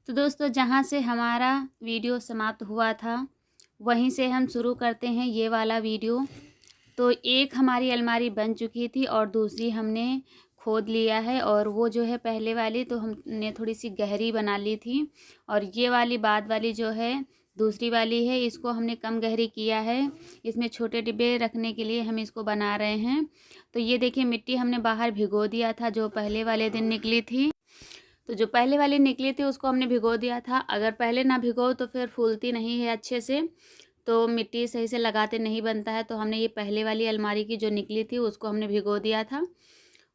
तो दोस्तों जहाँ से हमारा वीडियो समाप्त हुआ था वहीं से हम शुरू करते हैं ये वाला वीडियो। तो एक हमारी अलमारी बन चुकी थी और दूसरी हमने खोद लिया है, और वो जो है पहले वाली तो हमने थोड़ी सी गहरी बना ली थी, और ये वाली बाद वाली जो है दूसरी वाली है, इसको हमने कम गहरी किया है। इसमें छोटे डिब्बे रखने के लिए हम इसको बना रहे हैं। तो ये देखिए मिट्टी हमने बाहर भिगो दिया था जो पहले वाले दिन निकली थी। तो जो पहले वाली निकली थी उसको हमने भिगो दिया था। अगर पहले ना भिगो तो फिर फूलती नहीं है अच्छे से, तो मिट्टी सही से लगाते नहीं बनता है। तो हमने ये पहले वाली अलमारी की जो निकली थी उसको हमने भिगो दिया था,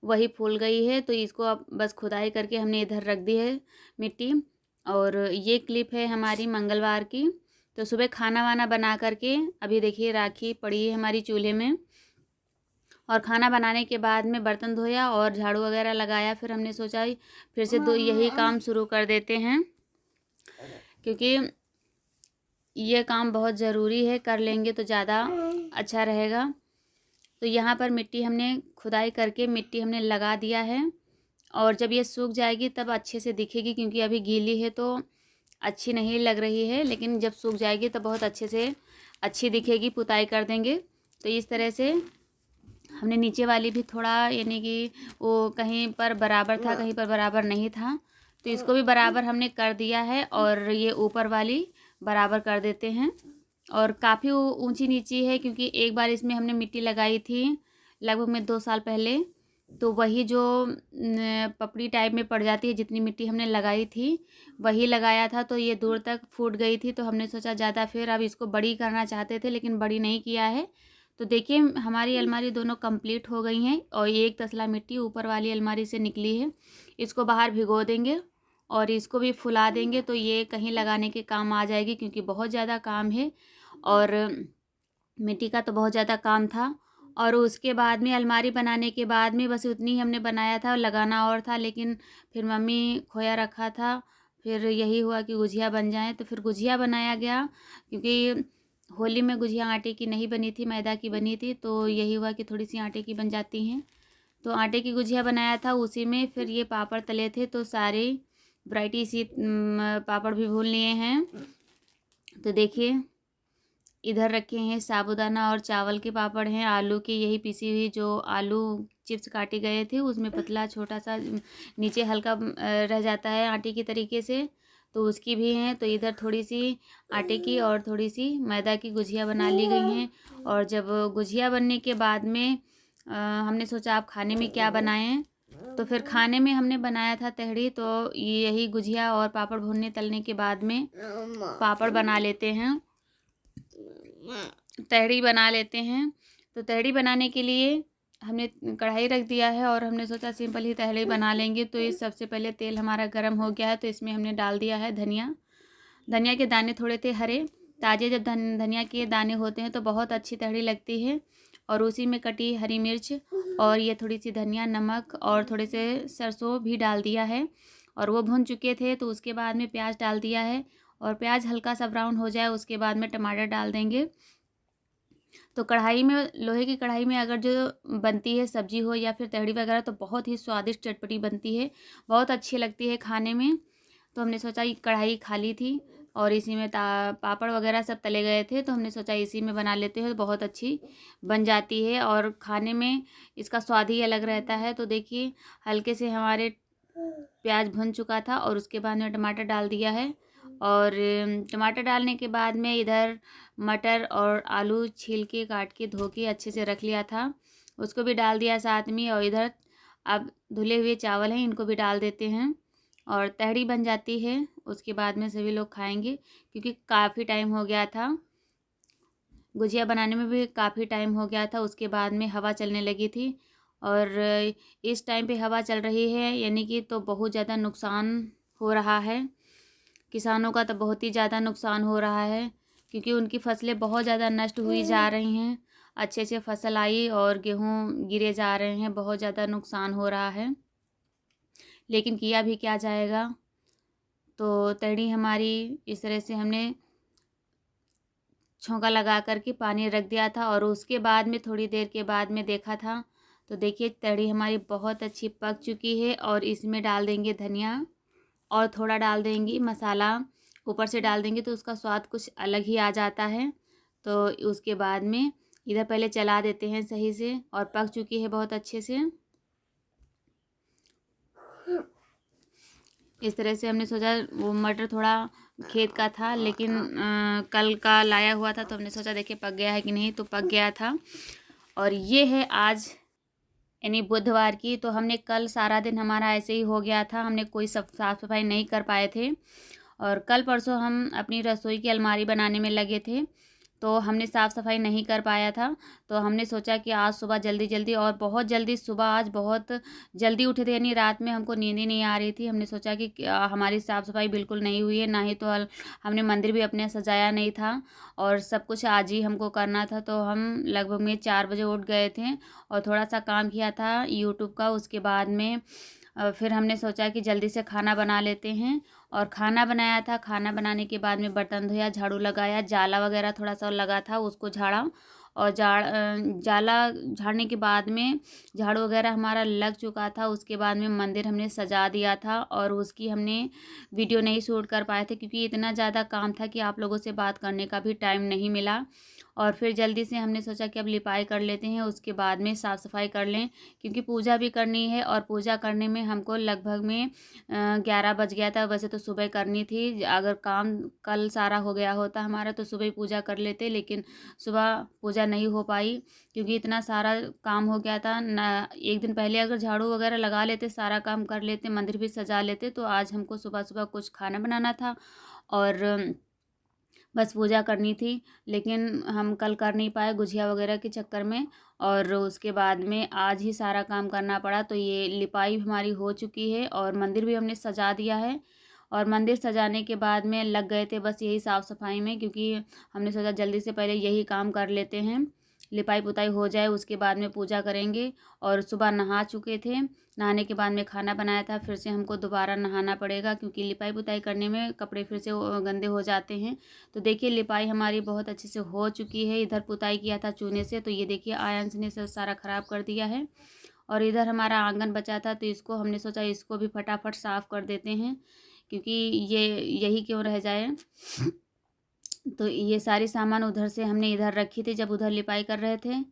वही फूल गई है। तो इसको अब बस खुदाई करके हमने इधर रख दी है मिट्टी। और ये क्लिप है हमारी मंगलवार की। तो सुबह खाना वाना बना करके अभी देखिए राखी पड़ी है हमारी चूल्हे में, और खाना बनाने के बाद में बर्तन धोया और झाड़ू वगैरह लगाया। फिर हमने सोचा फिर से यही काम शुरू कर देते हैं, क्योंकि ये काम बहुत ज़रूरी है, कर लेंगे तो ज़्यादा अच्छा रहेगा। तो यहाँ पर मिट्टी हमने खुदाई करके मिट्टी हमने लगा दिया है, और जब ये सूख जाएगी तब अच्छे से दिखेगी, क्योंकि अभी गीली है तो अच्छी नहीं लग रही है, लेकिन जब सूख जाएगी तो बहुत अच्छे से अच्छी दिखेगी। पुताई कर देंगे। तो इस तरह से हमने नीचे वाली भी थोड़ा, यानी कि वो कहीं पर बराबर था कहीं पर बराबर नहीं था, तो इसको भी बराबर हमने कर दिया है, और ये ऊपर वाली बराबर कर देते हैं। और काफ़ी ऊंची नीची है, क्योंकि एक बार इसमें हमने मिट्टी लगाई थी लगभग में 2 साल पहले, तो वही जो पपड़ी टाइप में पड़ जाती है, जितनी मिट्टी हमने लगाई थी वही लगाया था, तो ये दूर तक फूट गई थी। तो हमने सोचा ज़्यादा, फिर अब इसको बड़ी करना चाहते थे लेकिन बड़ी नहीं किया है। तो देखिए हमारी अलमारी दोनों कंप्लीट हो गई हैं, और एक तसला मिट्टी ऊपर वाली अलमारी से निकली है। इसको बाहर भिगो देंगे और इसको भी फुला देंगे, तो ये कहीं लगाने के काम आ जाएगी, क्योंकि बहुत ज़्यादा काम है और मिट्टी का तो बहुत ज़्यादा काम था। और उसके बाद में अलमारी बनाने के बाद में बस उतनी ही हमने बनाया था, लगाना और था, लेकिन फिर मम्मी खोया रखा था। फिर यही हुआ कि गुझिया बन जाए, तो फिर गुझिया बनाया गया, क्योंकि होली में गुझिया आटे की नहीं बनी थी, मैदा की बनी थी। तो यही हुआ कि थोड़ी सी आटे की बन जाती हैं, तो आटे की गुझिया बनाया था। उसी में फिर ये पापड़ तले थे, तो सारे वैरायटी सी पापड़ भी भून लिए हैं। तो देखिए इधर रखे हैं साबूदाना और चावल के पापड़ हैं, आलू की यही पिसी हुई जो आलू चिप्स काटे गए थे उसमें पतला छोटा सा नीचे हल्का रह जाता है आटे की तरीके से, तो उसकी भी हैं। तो इधर थोड़ी सी आटे की और थोड़ी सी मैदा की गुझिया बना ली गई हैं। और जब गुझिया बनने के बाद में हमने सोचा आप खाने में क्या बनाएं, तो फिर खाने में हमने बनाया था तहड़ी। तो यही गुझिया और पापड़ भूनने तलने के बाद में पापड़ बना लेते हैं, तहड़ी बना लेते हैं। तो तहड़ी बनाने के लिए हमने कढ़ाई रख दिया है, और हमने सोचा सिंपल ही तहड़ी बना लेंगे। तो इस सबसे पहले तेल हमारा गर्म हो गया है, तो इसमें हमने डाल दिया है धनिया। धनिया के दाने थोड़े थे हरे ताज़े, जब धनिया के दाने होते हैं तो बहुत अच्छी तहड़ी लगती है। और उसी में कटी हरी मिर्च और ये थोड़ी सी धनिया, नमक और थोड़े से सरसों भी डाल दिया है, और वो भून चुके थे। तो उसके बाद में प्याज डाल दिया है, और प्याज हल्का सा ब्राउन हो जाए उसके बाद में टमाटर डाल देंगे। तो कढ़ाई में, लोहे की कढ़ाई में अगर जो बनती है सब्जी हो या फिर तहड़ी वगैरह, तो बहुत ही स्वादिष्ट चटपटी बनती है, बहुत अच्छी लगती है खाने में। तो हमने सोचा ये कढ़ाई खाली थी और इसी में पापड़ वगैरह सब तले गए थे, तो हमने सोचा इसी में बना लेते हैं, तो बहुत अच्छी बन जाती है और खाने में इसका स्वाद ही अलग रहता है। तो देखिए हल्के से हमारे प्याज भुन चुका था, और उसके बाद में टमाटर डाल दिया है। और टमाटर डालने के बाद में इधर मटर और आलू छील के काट के धो के अच्छे से रख लिया था, उसको भी डाल दिया साथ में। और इधर अब धुले हुए चावल हैं, इनको भी डाल देते हैं, और तहड़ी बन जाती है। उसके बाद में सभी लोग खाएंगे, क्योंकि काफ़ी टाइम हो गया था, गुजिया बनाने में भी काफ़ी टाइम हो गया था। उसके बाद में हवा चलने लगी थी, और इस टाइम पे हवा चल रही है, यानी कि तो बहुत ज़्यादा नुकसान हो रहा है। किसानों का तो बहुत ही ज़्यादा नुकसान हो रहा है, क्योंकि उनकी फसलें बहुत ज़्यादा नष्ट हुई जा रही हैं। अच्छे से फसल आई और गेहूँ गिरे जा रहे हैं, बहुत ज़्यादा नुकसान हो रहा है, लेकिन किया भी क्या जाएगा। तो तड़ी हमारी इस तरह से हमने छौंका लगा कर के पानी रख दिया था, और उसके बाद में थोड़ी देर के बाद में देखा था, तो देखिए तड़ी हमारी बहुत अच्छी पक चुकी है। और इसमें डाल देंगे धनिया और थोड़ा डाल देंगी मसाला, ऊपर से डाल देंगे तो उसका स्वाद कुछ अलग ही आ जाता है। तो उसके बाद में इधर पहले चला देते हैं सही से, और पक चुकी है बहुत अच्छे से। इस तरह से हमने सोचा, वो मटर थोड़ा खेत का था लेकिन कल का लाया हुआ था, तो हमने सोचा देखिए पक गया है कि नहीं, तो पक गया था। और ये है आज यानी बुधवार की, तो हमने कल सारा दिन हमारा ऐसे ही हो गया था, हमने कोई साफ़ सफाई नहीं कर पाए थे। और कल परसों हम अपनी रसोई की अलमारी बनाने में लगे थे, तो हमने साफ़ सफाई नहीं कर पाया था। तो हमने सोचा कि आज सुबह जल्दी जल्दी, और बहुत जल्दी सुबह आज बहुत जल्दी उठे थे, यानी रात में हमको नींद ही नहीं आ रही थी। हमने सोचा कि हमारी साफ़ सफाई बिल्कुल नहीं हुई है, ना ही तो हमने मंदिर भी अपने सजाया नहीं था, और सब कुछ आज ही हमको करना था। तो हम लगभग में 4 बजे उठ गए थे और थोड़ा सा काम किया था यूट्यूब का। उसके बाद में फिर हमने सोचा कि जल्दी से खाना बना लेते हैं, और खाना बनाया था। खाना बनाने के बाद में बर्तन धोया, झाड़ू लगाया, जाला वगैरह थोड़ा सा लगा था उसको झाड़ा, और जाला झाड़ने के बाद में झाड़ू वगैरह हमारा लग चुका था। उसके बाद में मंदिर हमने सजा दिया था, और उसकी हमने वीडियो नहीं शूट कर पाए थे क्योंकि इतना ज़्यादा काम था कि आप लोगों से बात करने का भी टाइम नहीं मिला। और फिर जल्दी से हमने सोचा कि अब लिपाई कर लेते हैं, उसके बाद में साफ़ सफाई कर लें, क्योंकि पूजा भी करनी है। और पूजा करने में हमको लगभग में 11 बज गया था। वैसे तो सुबह करनी थी, अगर काम कल सारा हो गया होता हमारा तो सुबह ही पूजा कर लेते, लेकिन सुबह पूजा नहीं हो पाई क्योंकि इतना सारा काम हो गया था ना। एक दिन पहले अगर झाड़ू वगैरह लगा लेते, सारा काम कर लेते, मंदिर भी सजा लेते, तो आज हमको सुबह सुबह कुछ खाना बनाना था और बस पूजा करनी थी। लेकिन हम कल कर नहीं पाए गुझिया वगैरह के चक्कर में, और उसके बाद में आज ही सारा काम करना पड़ा। तो ये लिपाई हमारी हो चुकी है और मंदिर भी हमने सजा दिया है। और मंदिर सजाने के बाद में लग गए थे बस यही साफ़ सफाई में, क्योंकि हमने सोचा जल्दी से पहले यही काम कर लेते हैं, लिपाई पुताई हो जाए, उसके बाद में पूजा करेंगे। और सुबह नहा चुके थे, नहाने के बाद में खाना बनाया था, फिर से हमको दोबारा नहाना पड़ेगा क्योंकि लिपाई पुताई करने में कपड़े फिर से गंदे हो जाते हैं। तो देखिए लिपाई हमारी बहुत अच्छे से हो चुकी है। इधर पुताई किया था चूने से, तो ये देखिए आयंस ने सब सारा ख़राब कर दिया है। और इधर हमारा आंगन बचा था, तो इसको हमने सोचा इसको भी फटाफट साफ़ कर देते हैं, क्योंकि ये यही क्यों रह जाए। तो ये सारी सामान उधर से हमने इधर रखी थी जब उधर लिपाई कर रहे थे,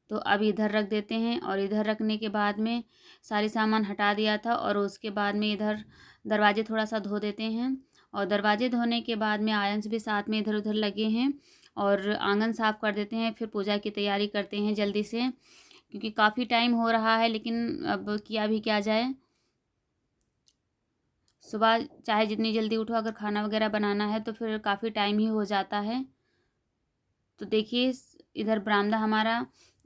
तो अब इधर रख देते हैं। और इधर रखने के बाद में सारी सामान हटा दिया था, और उसके बाद में इधर दरवाजे थोड़ा सा धो देते हैं। और दरवाजे धोने के बाद में आयंस भी साथ में इधर उधर लगे हैं, और आंगन साफ़ कर देते हैं। फिर पूजा की तैयारी करते हैं जल्दी से, क्योंकि काफ़ी टाइम हो रहा है, लेकिन अब किया भी क्या जाए। सुबह चाहे जितनी जल्दी उठो, अगर खाना वगैरह बनाना है तो फिर काफ़ी टाइम ही हो जाता है। तो देखिए इधर बरामदा हमारा,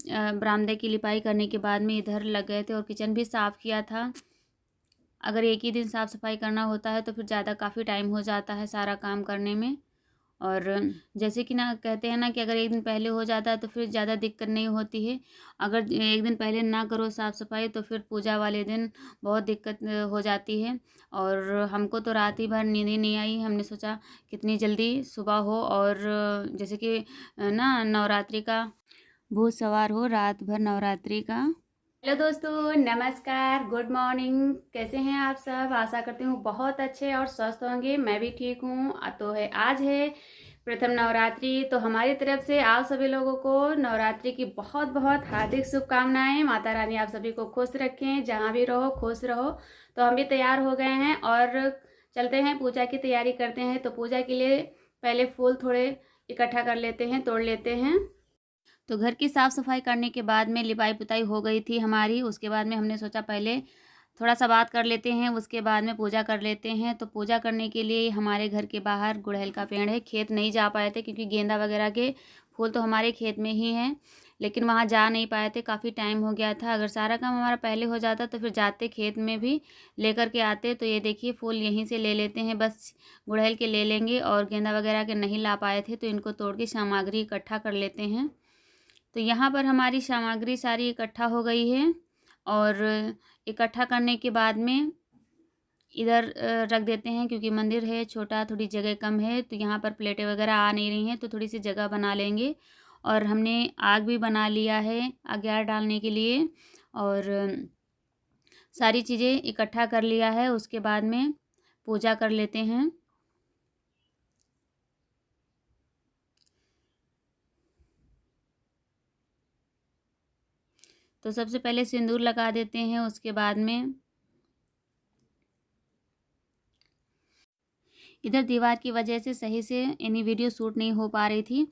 बरामदे की लिपाई करने के बाद में इधर लग गए थे, और किचन भी साफ़ किया था। अगर एक ही दिन साफ़ सफाई करना होता है तो फिर ज़्यादा काफ़ी टाइम हो जाता है सारा काम करने में। और जैसे कि ना कहते हैं ना कि अगर एक दिन पहले हो जाता है तो फिर ज़्यादा दिक्कत नहीं होती है। अगर एक दिन पहले ना करो साफ़ सफाई तो फिर पूजा वाले दिन बहुत दिक्कत हो जाती है। और हमको तो रात ही भर नींद ही नहीं आई। हमने सोचा कितनी जल्दी सुबह हो, और जैसे कि ना नवरात्रि का भूत सवार हो, रात भर नवरात्रि का। हेलो दोस्तों, नमस्कार, गुड मॉर्निंग। कैसे हैं आप सब? आशा करती हूँ बहुत अच्छे और स्वस्थ होंगे। मैं भी ठीक हूँ। तो है आज है प्रथम नवरात्रि, तो हमारी तरफ से आप सभी लोगों को नवरात्रि की बहुत बहुत हार्दिक शुभकामनाएं। माता रानी आप सभी को खुश रखें, जहाँ भी रहो खुश रहो। तो हम भी तैयार हो गए हैं और चलते हैं, पूजा की तैयारी करते हैं। तो पूजा के लिए पहले फूल थोड़े इकट्ठा कर लेते हैं, तोड़ लेते हैं। तो घर की साफ़ सफाई करने के बाद में लिपाई पुताई हो गई थी हमारी। उसके बाद में हमने सोचा पहले थोड़ा सा बात कर लेते हैं, उसके बाद में पूजा कर लेते हैं। तो पूजा करने के लिए हमारे घर के बाहर गुड़हल का पेड़ है। खेत नहीं जा पाए थे क्योंकि गेंदा वगैरह के फूल तो हमारे खेत में ही हैं, लेकिन वहाँ जा नहीं पाए थे, काफ़ी टाइम हो गया था। अगर सारा काम हमारा पहले हो जाता तो फिर जाते खेत में भी लेकर के आते। तो ये देखिए फूल यहीं से ले लेते हैं, बस गुड़हल के ले लेंगे, और गेंदा वगैरह के नहीं ला पाए थे तो इनको तोड़ के सामग्री इकट्ठा कर लेते हैं। तो यहाँ पर हमारी सामग्री सारी इकट्ठा हो गई है, और इकट्ठा करने के बाद में इधर रख देते हैं, क्योंकि मंदिर है छोटा, थोड़ी जगह कम है, तो यहाँ पर प्लेटें वगैरह आ नहीं रही हैं, तो थोड़ी सी जगह बना लेंगे। और हमने आग भी बना लिया है अग्यार डालने के लिए, और सारी चीज़ें इकट्ठा कर लिया है। उसके बाद में पूजा कर लेते हैं। तो सबसे पहले सिंदूर लगा देते हैं। उसके बाद में इधर दीवार की वजह से सही से यानी वीडियो शूट नहीं हो पा रही थी,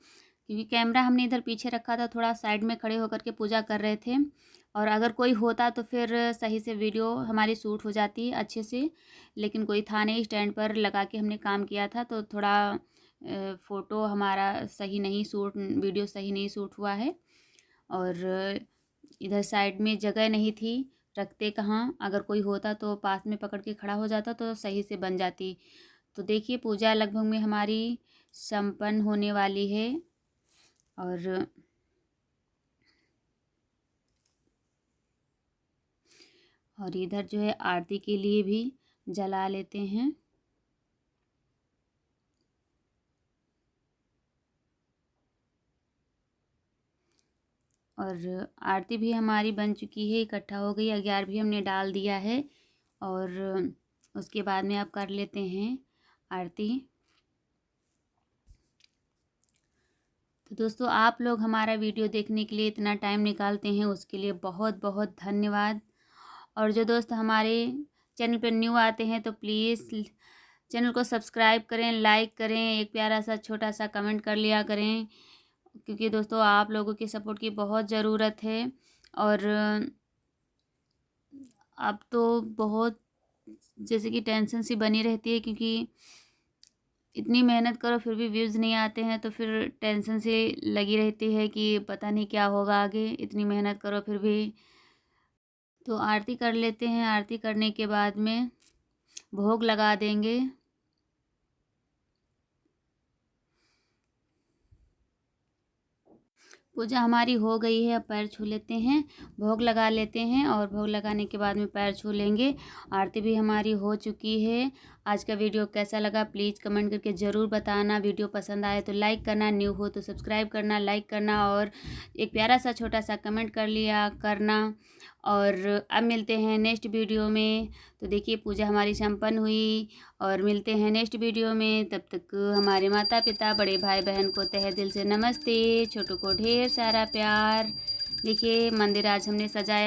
क्योंकि कैमरा हमने इधर पीछे रखा था, थोड़ा साइड में खड़े होकर के पूजा कर रहे थे। और अगर कोई होता तो फिर सही से वीडियो हमारी शूट हो जाती अच्छे से, लेकिन कोई था नहीं। स्टैंड पर लगा के हमने काम किया था, तो थोड़ा फ़ोटो हमारा सही नहीं शूट, वीडियो सही नहीं शूट हुआ है। और इधर साइड में जगह नहीं थी, रखते कहाँ, अगर कोई होता तो पास में पकड़ के खड़ा हो जाता तो सही से बन जाती। तो देखिए पूजा लगभग में हमारी संपन्न होने वाली है। और इधर जो है आरती के लिए भी जला लेते हैं। और आरती भी हमारी बन चुकी है, इकट्ठा हो गई। अग्यार भी हमने डाल दिया है। और उसके बाद में आप कर लेते हैं आरती। तो दोस्तों, आप लोग हमारा वीडियो देखने के लिए इतना टाइम निकालते हैं, उसके लिए बहुत बहुत धन्यवाद। और जो दोस्त हमारे चैनल पर न्यू आते हैं तो प्लीज़ चैनल को सब्सक्राइब करें, लाइक करें, एक प्यारा सा छोटा सा कमेंट कर लिया करें, क्योंकि दोस्तों आप लोगों की सपोर्ट की बहुत ज़रूरत है। और अब तो बहुत जैसे कि टेंशन सी बनी रहती है, क्योंकि इतनी मेहनत करो फिर भी व्यूज़ नहीं आते हैं, तो फिर टेंशन से लगी रहती है कि पता नहीं क्या होगा आगे, इतनी मेहनत करो फिर भी। तो आरती कर लेते हैं। आरती करने के बाद में भोग लगा देंगे। पूजा हमारी हो गई है, अब पैर छू लेते हैं, भोग लगा लेते हैं। और भोग लगाने के बाद में पैर छू लेंगे। आरती भी हमारी हो चुकी है। आज का वीडियो कैसा लगा प्लीज़ कमेंट करके ज़रूर बताना। वीडियो पसंद आए तो लाइक करना, न्यू हो तो सब्सक्राइब करना, लाइक करना और एक प्यारा सा छोटा सा कमेंट कर लिया करना। और अब मिलते हैं नेक्स्ट वीडियो में। तो देखिए पूजा हमारी संपन्न हुई, और मिलते हैं नेक्स्ट वीडियो में। तब तक हमारे माता पिता, बड़े भाई बहन को तहे दिल से नमस्ते, छोटों को ढेर सारा प्यार। देखिए मंदिर आज हमने सजाया।